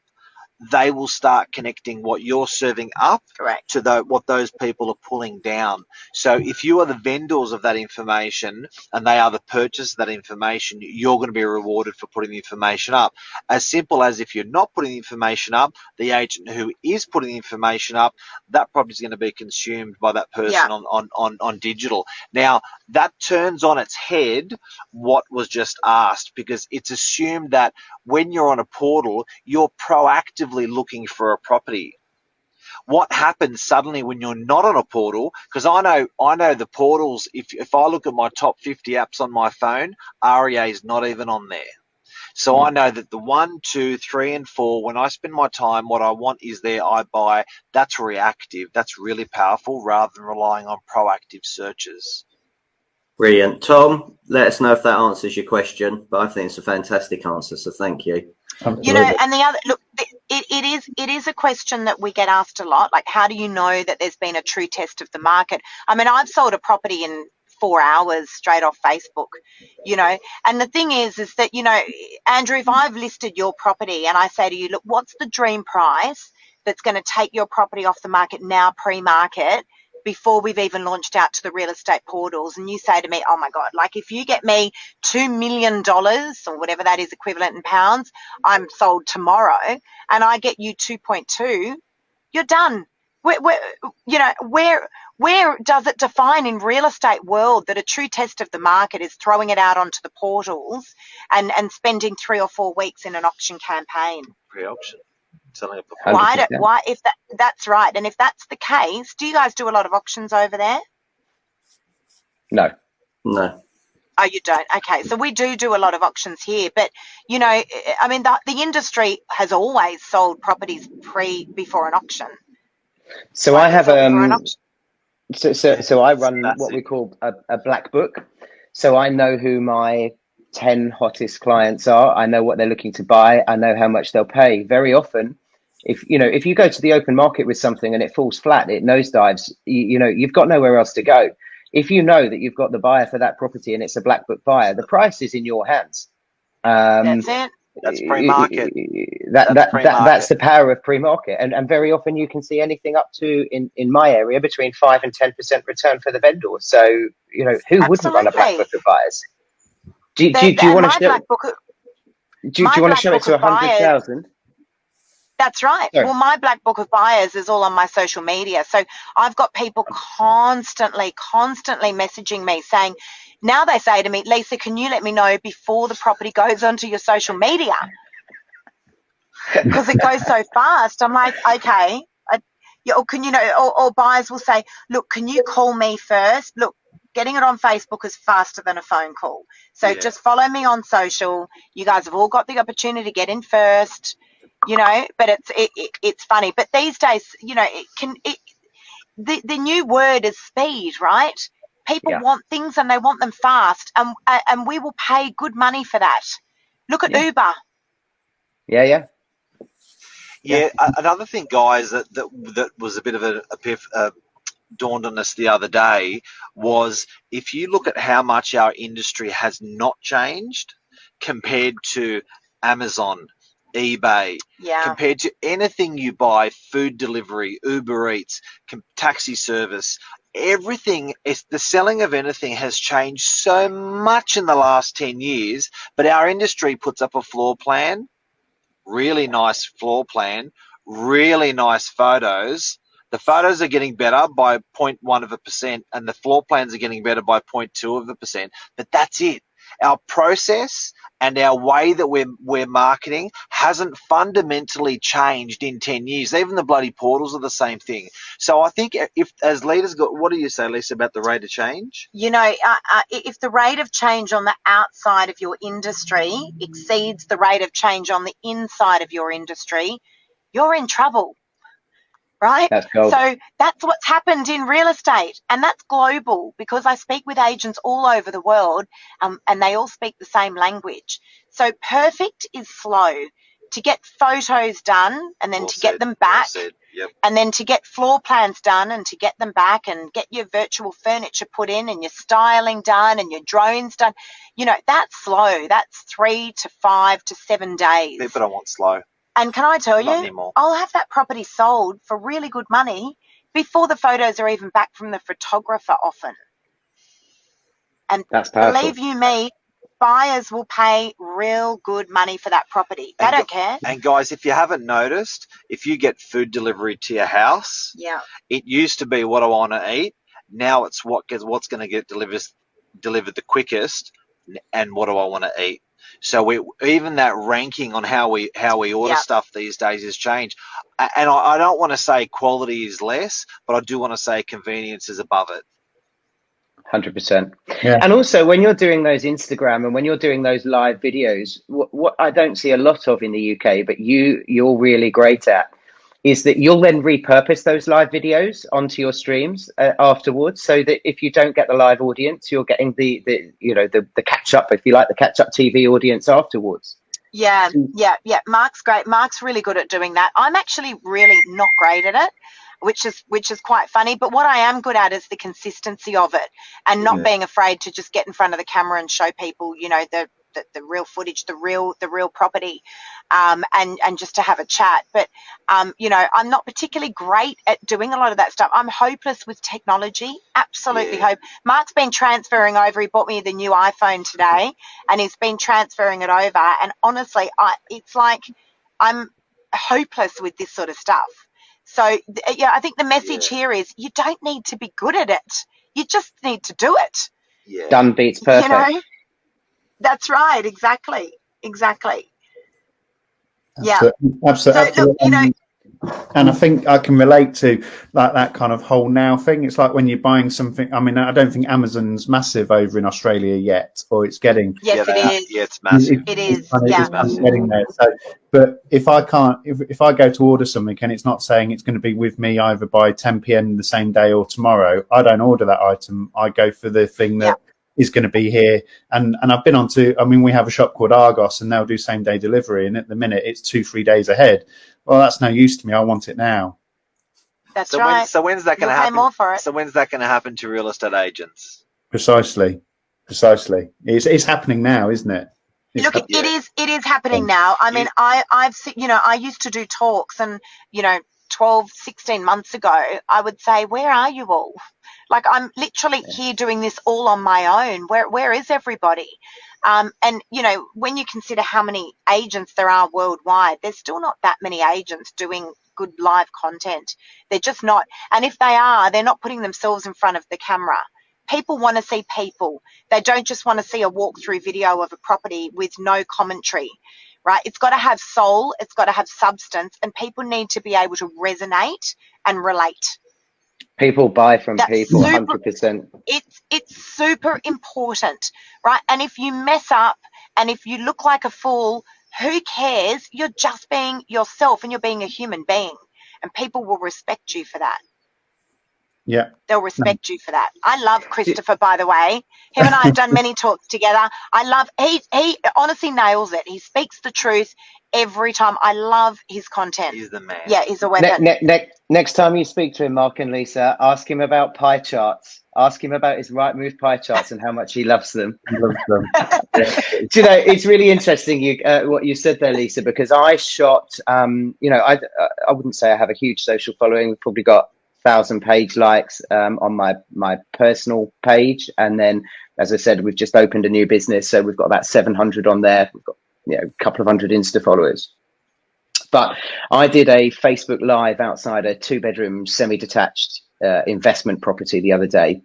they will start connecting what you're serving up to what those people are pulling down. So if you are the vendors of that information and they are the purchasers of that information, you're going to be rewarded for putting the information up. As simple as if you're not putting the information up, the agent who is putting the information up, that property is going to be consumed by that person on digital. Now, that turns on its head what was just asked, because it's assumed that when you're on a portal, you're proactively looking for a property. What happens suddenly when you're not on a portal? Because I know the portals, if I look at my top 50 apps on my phone, REA is not even on there. So I know that the 1, 2, 3, and 4, when I spend my time, what I want is there, I buy. That's reactive. That's really powerful rather than relying on proactive searches. Brilliant. Tom, let us know if that answers your question, but I think it's a fantastic answer, so thank you. Absolutely. And the other, look, it is a question that we get asked a lot, like how do you know that there's been a true test of the market? I mean, I've sold a property in 4 hours straight off Facebook, and the thing is that, Andrew, if I've listed your property and I say to you, look, what's the dream price that's going to take your property off the market now, pre-market, before we've even launched out to the real estate portals, and you say to me, oh my God, like if you get me $2 million or whatever that is equivalent in pounds, I'm sold tomorrow, and I get you 2.2, you're done. Where does it define in real estate world that a true test of the market is throwing it out onto the portals and spending 3 or 4 weeks in an auction campaign? Pre-auction. Why, if that's right, and if that's the case, do you guys do a lot of auctions over there? No. Oh, you don't? Okay, so we do a lot of auctions here, but I mean, the industry has always sold properties before an auction. So I have so I run what we call a black book. So I know who my 10 hottest clients are. I know what they're looking to buy. I know how much they'll pay. Very often, if you go to the open market with something and it falls flat, it nosedives, you've got nowhere else to go. If you know that you've got the buyer for that property and it's a black book buyer, the price is in your hands. That's it. That's pre-market. That's the power of pre-market, and very often you can see anything up to in my area between 5 and 10% return for the vendor. So who wouldn't run a black book of buyers? Do you want to show? Do you want to show it to 100,000? That's right. Sorry. Well, my black book of buyers is all on my social media. So I've got people constantly messaging me saying, now they say to me, Lisa, can you let me know before the property goes onto your social media? Because it goes so fast. I'm like, okay. Or buyers will say, look, can you call me first? Look, getting it on Facebook is faster than a phone call. So just follow me on social. You guys have all got the opportunity to get in first. But it's funny. But these days, the new word is speed, right? People want things and they want them fast, and we will pay good money for that. Look at Uber. Yeah. Another thing, guys, that was a bit of a dawned on us the other day was, if you look at how much our industry has not changed compared to Amazon eBay, Yeah. compared to anything you buy, food delivery, Uber Eats, taxi service, everything is the selling of anything has changed so much in the last 10 years. But our industry puts up a floor plan, really nice floor plan, really nice photos. The photos are getting better by 0.1%, and the floor plans are getting better by 0.2%. But that's it. Our process and our way that we're marketing hasn't fundamentally changed in 10 years. Even the bloody portals are the same thing. So I think if as leaders, what do you say, Lisa, about the rate of change? You know, if the rate of change on the outside of your industry exceeds the rate of change on the inside of your industry, you're in trouble. Right? So that's what's happened in real estate, and that's global, because I speak with agents all over the world, and they all speak the same language. So perfect is slow. To get photos done and then to get them back, and then to get floor plans done and to get them back, and get your virtual furniture put in and your styling done and your drones done, you know, that's slow. That's 3 to 5 to 7 days. People don't want slow. And can I tell you, I'll have that property sold for really good money before the photos are even back from the photographer often. And believe you me, buyers will pay real good money for that property. They don't care. And guys, if you haven't noticed, if you get food delivery to your house, it used to be what I want to eat. Now it's what's going to get delivered the quickest, and what do I want to eat. So even that ranking on how we order stuff these days has changed. And I don't want to say quality is less, but I do want to say convenience is above it. 100%. And also, when you're doing those Instagram and when you're doing those live videos, what I don't see a lot of in the UK, but you're really great at, is that you'll then repurpose those live videos onto your streams afterwards, so that if you don't get the live audience, you're getting the catch up, if you like, the catch up TV audience afterwards. Yeah. Mark's great. Mark's really good at doing that. I'm actually really not great at it, which is quite funny. But what I am good at is the consistency of it, and not being afraid to just get in front of the camera and show people, you know, the real footage, the real property, and just to have a chat. But you know, I'm not particularly great at doing a lot of that stuff. I'm hopeless with technology, absolutely hope. Mark's been transferring over. He bought me the new iPhone today, and he's been transferring it over. And honestly, it's like I'm hopeless with this sort of stuff. So yeah, I think the message here is you don't need to be good at it. You just need to do it. Yeah. Done beats perfect. You know? That's right. Exactly. Yeah. Absolutely. So, look, you know, and I think I can relate to like that kind of whole now thing. It's like when you're buying something. I mean, I don't think Amazon's massive over in Australia yet, or it's getting. Yes, it is. Yeah, it's massive. It is. It's getting there. So, but if I can't, if I go to order something and it's not saying it's going to be with me either by 10 p.m. the same day or tomorrow, I don't order that item. I go for the thing that is going to be here. And I've been on to. I mean, we have a shop called Argos, and they'll do same day delivery, and at the minute it's 2-3 days ahead. Well, that's no use to me. I want it now. That's right. So when's that going to happen? More for it. So when's that going to happen to real estate agents? Precisely. It's happening now, isn't it? Look, it is happening now. I mean, I've you know, I used to do talks, and you know, 12, 16 months ago, I would say, where are you all? Like, I'm literally here doing this all on my own. Where is everybody? And, you know, when you consider how many agents there are worldwide, there's still not that many agents doing good live content. They're just not. And if they are, they're not putting themselves in front of the camera. People want to see people. They don't just want to see a walkthrough video of a property with no commentary, right? It's got to have soul. It's got to have substance. And people need to be able to resonate and relate. People buy from people, 100%. It's super important, right? And if you mess up and if you look like a fool, who cares? You're just being yourself, and you're being a human being, and people will respect you for that. Yeah. They'll respect you for that. I love Christopher, by the way. Him and I have done many talks together. He honestly nails it. He speaks the truth every time. I love his content. He's the man. Yeah, he's a weapon. Next time you speak to him, Mark and Lisa, ask him about pie charts. Ask him about his RightMove pie charts and how much he loves them. He loves them. Yeah. Do you know, it's really interesting what you said there, Lisa, because I shot, you know, I wouldn't say I have a huge social following. We've probably got 1,000 page likes on my personal page. And then, as I said, we've just opened a new business. So we've got about 700 on there. We've got, you know, a couple of hundred Insta followers. But I did a Facebook Live outside a 2-bedroom semi-detached investment property the other day.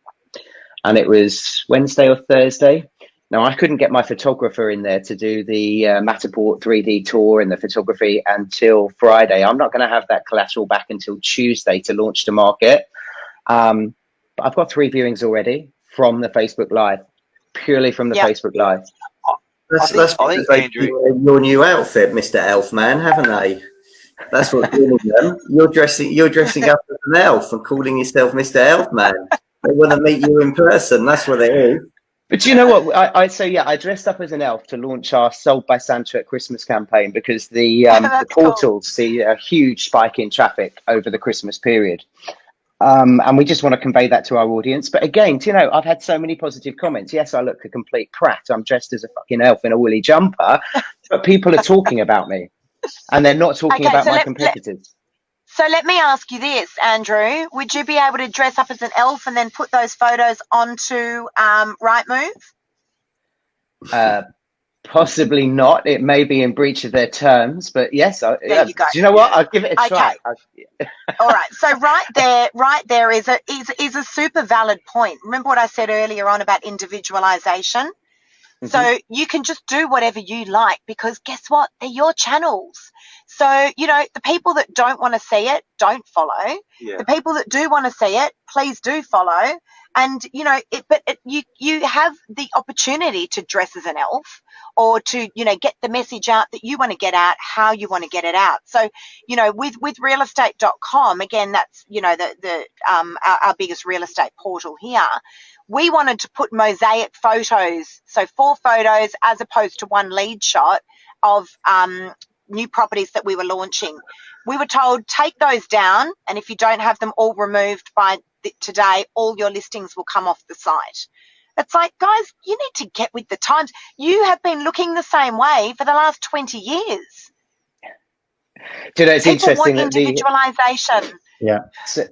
And it was Wednesday or Thursday. Now, I couldn't get my photographer in there to do the Matterport 3D tour and the photography until Friday. I'm not going to have that collateral back until Tuesday to launch to market. But I've got 3 viewings already from the Facebook Live, purely from the Facebook Live. That's Andrew, your new outfit, Mr. Elfman, haven't they? That's what's doing them. You're dressing up as an elf and calling yourself Mr. Elfman. They want to meet you in person. That's what it is. But you know what? I dressed up as an elf to launch our Sold by Santa at Christmas campaign because the portals see a huge spike in traffic over the Christmas period. And we just want to convey that to our audience. But again, you know, I've had so many positive comments. Yes, I look a complete prat. I'm dressed as a fucking elf in a woolly jumper, but people are talking about me and they're not talking about my competitors. So let me ask you this, Andrew. Would you be able to dress up as an elf and then put those photos onto RightMove? Possibly not. It may be in breach of their terms, but yes. There you go. Do you know what? I'll give it a try. All right. So right there is a super valid point. Remember what I said earlier on about individualization? Mm-hmm. So you can just do whatever you like because guess what? They're your channels. So, you know, the people that don't want to see it, don't follow. Yeah. The people that do want to see it, please do follow. And, you know, you have the opportunity to dress as an elf or to, you know, get the message out that you want to get out, how you want to get it out. So, you know, with realestate.com, again, that's, you know, our biggest real estate portal here. We wanted to put mosaic photos, so 4 photos as opposed to 1 lead shot of new properties that we were launching. We were told, take those down, and if you don't have them all removed by today, all your listings will come off the site. It's like, guys, you need to get with the times. You have been looking the same way for the last 20 years. Do you know, it's People interesting want individualization. So,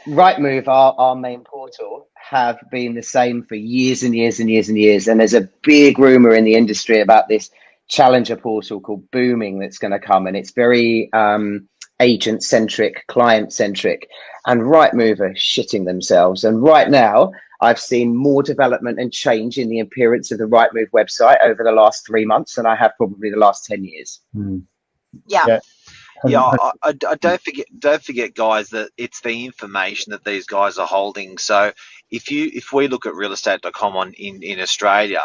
RightMove, our main portal, have been the same for years and years and years and years. And there's a big rumor in the industry about this challenger portal called Booming that's going to come, and it's very agent centric, client centric, and RightMove are shitting themselves. And right now I've seen more development and change in the appearance of the RightMove website over the last 3 months than I have probably the last 10 years. Yeah, I don't forget, guys, that it's the information that these guys are holding. So if we look at realestate.com in Australia,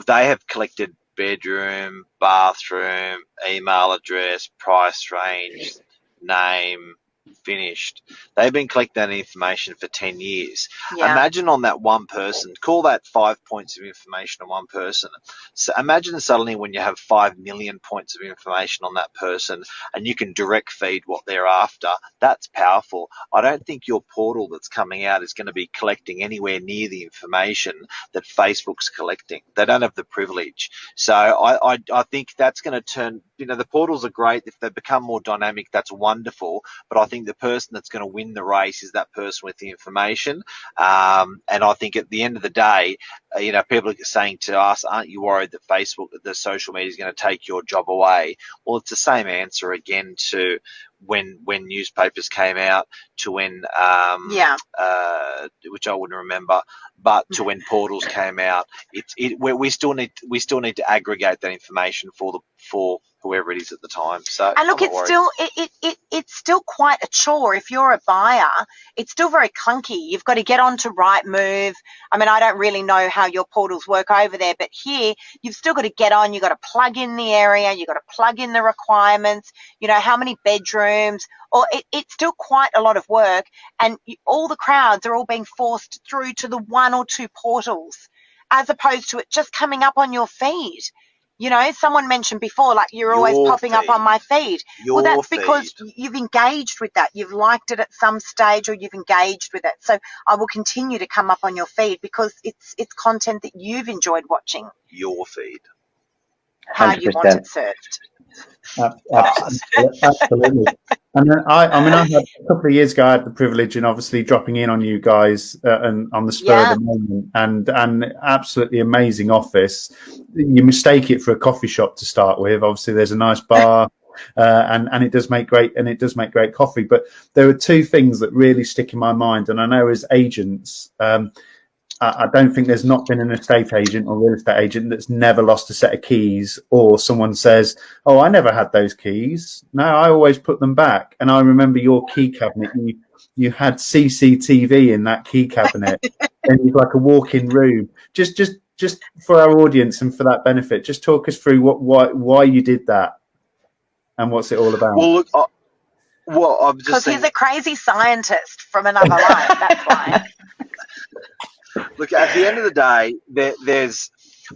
they have collected bedroom, bathroom, email address, price range, name, finished. They've been collecting that information for 10 years. Yeah. Imagine on that one person, call that 5 points of information on one person. So imagine suddenly when you have 5 million points of information on that person and you can direct feed what they're after. That's powerful. I don't think your portal that's coming out is going to be collecting anywhere near the information that Facebook's collecting. They don't have the privilege. So I think that's going to turn, you know, the portals are great. If they become more dynamic, that's wonderful. But I think the person that's going to win the race is that person with the information. And I think at the end of the day, you know, people are saying to us, aren't you worried that Facebook, the social media is going to take your job away? Well, it's the same answer again to when newspapers came out, to when which I wouldn't remember, but to when portals came out. We still need to aggregate that information for whoever it is at the time. So, and look, it's still quite a chore. If you're a buyer, it's still very clunky. You've got to get onto RightMove. I mean, I don't really know how your portals work over there, but here you've still got to get on. You've got to plug in the area. You've got to plug in the requirements. You know, how many bedrooms, or it's still quite a lot of work. And all the crowds are all being forced through to the 1 or 2 portals, as opposed to it just coming up on your feed. You know, someone mentioned before, like you're always popping up on my feed. Well, that's because you've engaged with that. You've liked it at some stage, or you've engaged with it. So I will continue to come up on your feed because it's content that you've enjoyed watching. Your feed. How 100%. You want it served. Absolutely. And then I mean, I had a couple of years ago, I had the privilege and obviously dropping in on you guys and on the spur of the moment, and absolutely amazing office. You mistake it for a coffee shop to start with. Obviously, there's a nice bar, and it does make great coffee. But there are two things that really stick in my mind, and I know as agents. I don't think there's not been an estate agent or real estate agent that's never lost a set of keys, or someone says, "Oh, I never had those keys. No, I always put them back." And I remember your key cabinet. You had CCTV in that key cabinet, and it was like a walk-in room. Just for our audience and for that benefit, just talk us through why you did that and what's it all about. Well, look, I'm just because he's a crazy scientist from another life. That's why. Look, at the end of the day,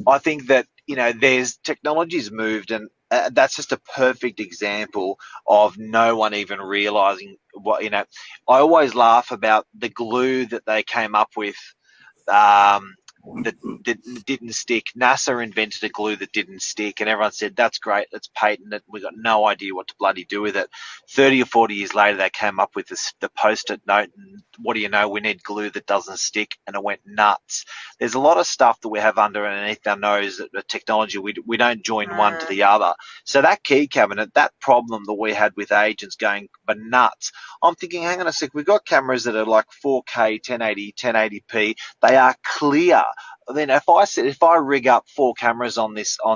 I think that, there's technology's moved, and that's just a perfect example of no one even realizing what, I always laugh about the glue that they came up with, that didn't stick. NASA invented a glue that didn't stick, and everyone said, that's great, let's patent it. We got no idea what to bloody do with it. 30 or 40 years later, they came up with the post-it note, and what do you know, we need glue that doesn't stick, and it went nuts. There's a lot of stuff that we have underneath our nose, that the technology, we don't join one to the other. So that key cabinet, that problem that we had with agents going nuts, I'm thinking, hang on a sec, we've got cameras that are like 4K, 1080, 1080p. They are clear. Then if I rig up 4 cameras on this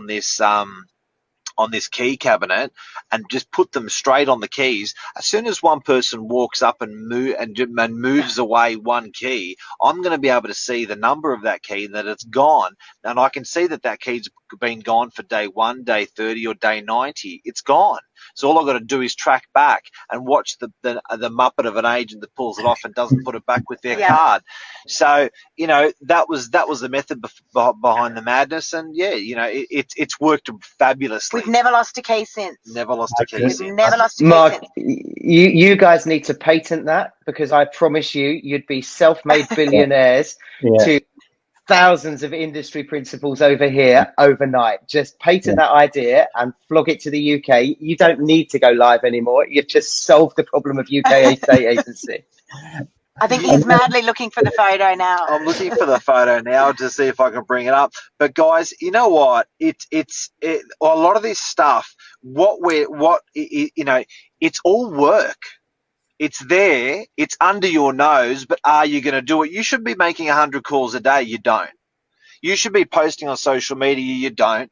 key cabinet and just put them straight on the keys, as soon as one person walks up and moves away one key, I'm going to be able to see the number of that key and that it's gone. And I can see that key's been gone for day 1, day 30, or day 90. It's gone. So all I've got to do is track back and watch the muppet of an agent that pulls it off and doesn't put it back with their card. So, that was the method behind the madness. And it's worked fabulously. We've never lost a key since. Never lost a key since. Never lost a key Mark, since. You guys need to patent that, because I promise you'd be self-made billionaires to thousands of industry principals over here overnight. Just patent that idea and flog it to the UK. You don't need to go live anymore. You've just solved the problem of UK estate agency. I think he's madly looking for the photo now. I'm looking for the photo now to see if I can bring it up. But guys, you know what? It's a lot of this stuff. It's all work. It's there. It's under your nose. But are you going to do it? You should be making 100 calls a day. You don't. You should be posting on social media. You don't.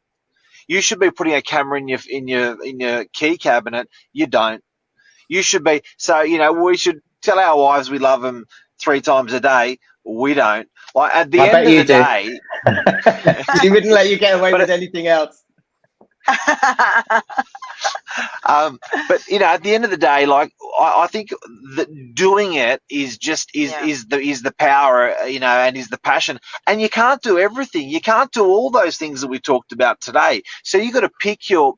You should be putting a camera in your key cabinet. You don't. You should be. So we should tell our wives we love them 3 times a day. We don't. Like at the end of the day, she wouldn't let you get away with anything else. But at the end of the day, like I think that doing it is the power, and is the passion. And you can't do everything. You can't do all those things that we talked about today. So you got to pick your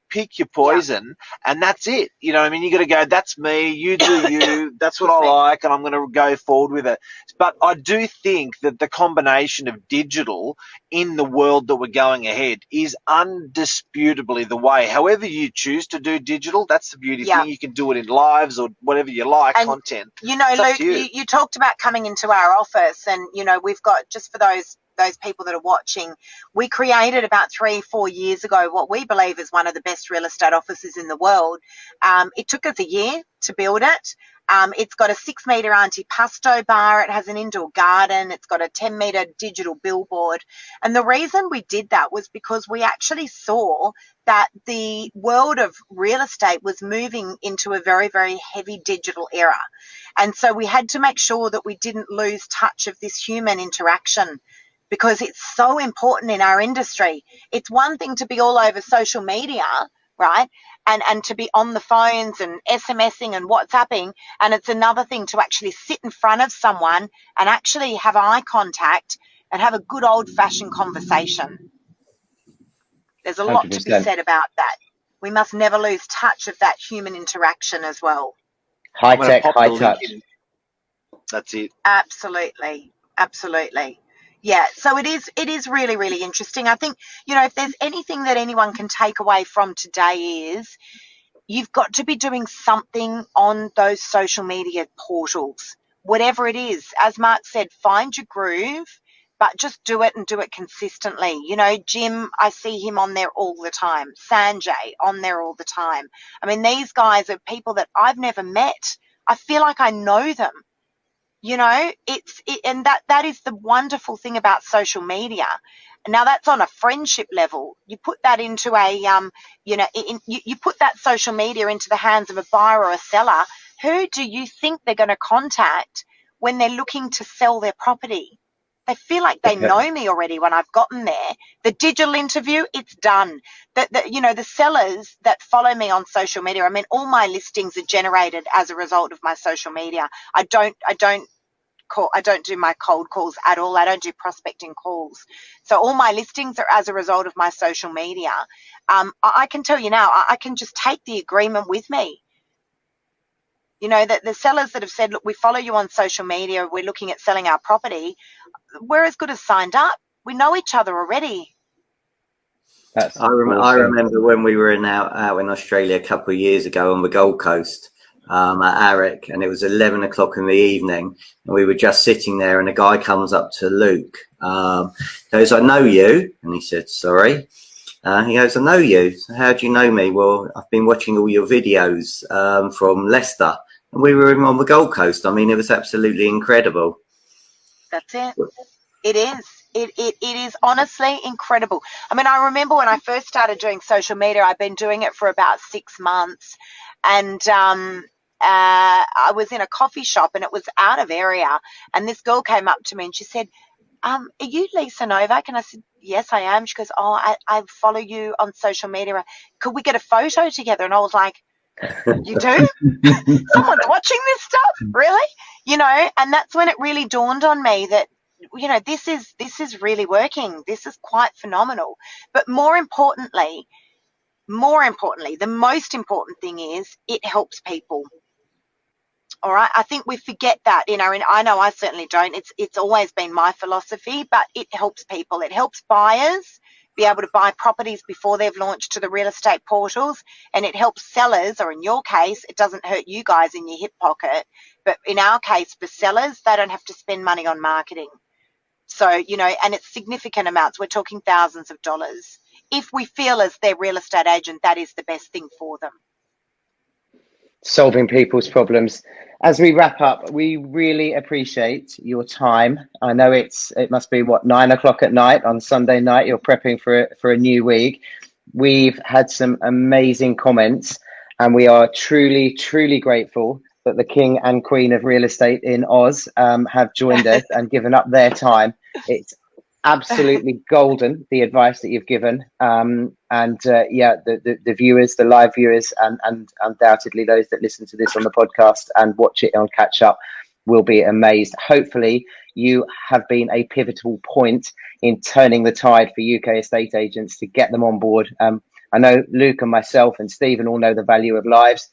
poison, and that's it. You know what I mean? You got to go, that's me. You do you. That's what I like, and I'm going to go forward with it. But I do think that the combination of digital in the world that we're going ahead is undisputably the way. However you choose to do digital, that's the beauty thing. You can do it in lives or whatever you like, and, content. Luke, you talked about coming into our office, and we've got, just for those people that are watching, we created about 3-4 years ago what we believe is one of the best real estate offices in the world. It took us a year to build it. It's got a 6-meter antipasto bar. It has an indoor garden. It's got a 10-meter digital billboard. And the reason we did that was because we actually saw that the world of real estate was moving into a very, very heavy digital era. And so we had to make sure that we didn't lose touch of this human interaction, because it's so important in our industry. It's one thing to be all over social media, right? And to be on the phones and SMSing and WhatsApping. And it's another thing to actually sit in front of someone and actually have eye contact and have a good old-fashioned conversation. There's a lot to be 100%. said about that. We must never lose touch of that human interaction as well. High tech, high touch. That's it. Absolutely. Absolutely. Yeah. So it is really, really interesting. I think, you know, if there's anything that anyone can take away from today is you've got to be doing something on those social media portals, whatever it is. As Mark said, find your groove, but just do it and do it consistently. You know, Jim, I see him on there all the time. Sanjay on there all the time. I mean, these guys are people that I've never met. I feel like I know them. You know, and that is the wonderful thing about social media. Now that's on a friendship level. You put that into a, you know, you put that social media into the hands of a buyer or a seller. Who do you think they're going to contact when they're looking to sell their property? They feel like they know me already when I've gotten there. The digital interview, it's done. You know, the sellers that follow me on social media, I mean, all my listings are generated as a result of my social media. I don't do my cold calls at all. I don't do prospecting calls. So all my listings are as a result of my social media. I can tell you now, I can just take the agreement with me. You know, that the sellers that have said, look, we follow you on social media, we're looking at selling our property, we're as good as signed up. We know each other already. That's I remember when we were out in Australia a couple of years ago on the Gold Coast at Arick, and it was 11 o'clock in the evening, and we were just sitting there, and a guy comes up to Luke, goes, I know you. And he said, sorry. He goes, I know you. So how do you know me? Well, I've been watching all your videos from Leicester, and we were on the Gold Coast. I mean, it was absolutely incredible. That's it. It is. It is honestly incredible. I mean, I remember when I first started doing social media, I've been doing it for about 6 months, and I was in a coffee shop, and it was out of area, and this girl came up to me and she said, are you Lisa Novak? And I said, yes, I am. She goes, oh, I follow you on social media. Could we get a photo together? And I was like, you do? Someone's watching this stuff? Really? You know, and that's when it really dawned on me that, you know, this is really working. This is quite phenomenal. But more importantly, the most important thing is it helps people. All right. I think we forget that, you know, and I know I certainly don't. It's always been my philosophy, but it helps people. It helps buyers be able to buy properties before they've launched to the real estate portals, and it helps sellers, or in your case, it doesn't hurt you guys in your hip pocket, but in our case, for sellers, they don't have to spend money on marketing. So, you know, and it's significant amounts. We're talking thousands of dollars. If we feel as their real estate agent, that is the best thing for them. Solving people's problems. As we wrap up, we really appreciate your time. I know it must be 9 o'clock at night on Sunday night. You're prepping for a new week. We've had some amazing comments, and we are truly, truly grateful that the King and Queen of Real Estate in Oz have joined us and given up their time. It's absolutely golden, the advice that you've given, yeah, the viewers, the live viewers, and undoubtedly those that listen to this on the podcast and watch it on catch up will be amazed. Hopefully you have been a pivotal point in turning the tide for UK estate agents to get them on board. I know Luke and myself and Stephen all know the value of lives.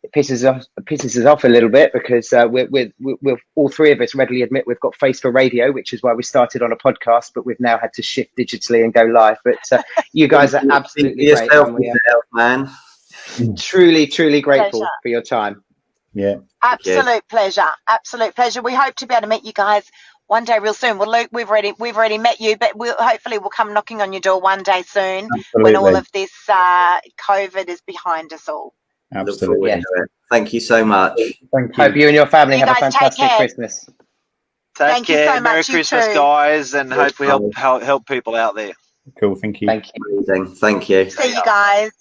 It pisses us off a little bit because we're all three of us readily admit we've got face for radio, which is why we started on a podcast, but we've now had to shift digitally and go live. But you guys are absolutely great. And we are man. Truly, truly grateful for your time. Yeah. Absolute pleasure. Absolute pleasure. We hope to be able to meet you guys one day real soon. Well, Luke, we've already met you, but we'll come knocking on your door one day soon. Absolutely. When all of this COVID is behind us all. Absolutely. Yes. Thank you so much. Thank you. Hope you and your family have a fantastic Christmas. Take care. So Merry Christmas, guys, and hope we help people out there. Cool. Thank you. Thank you. Amazing. Thank you. See you guys.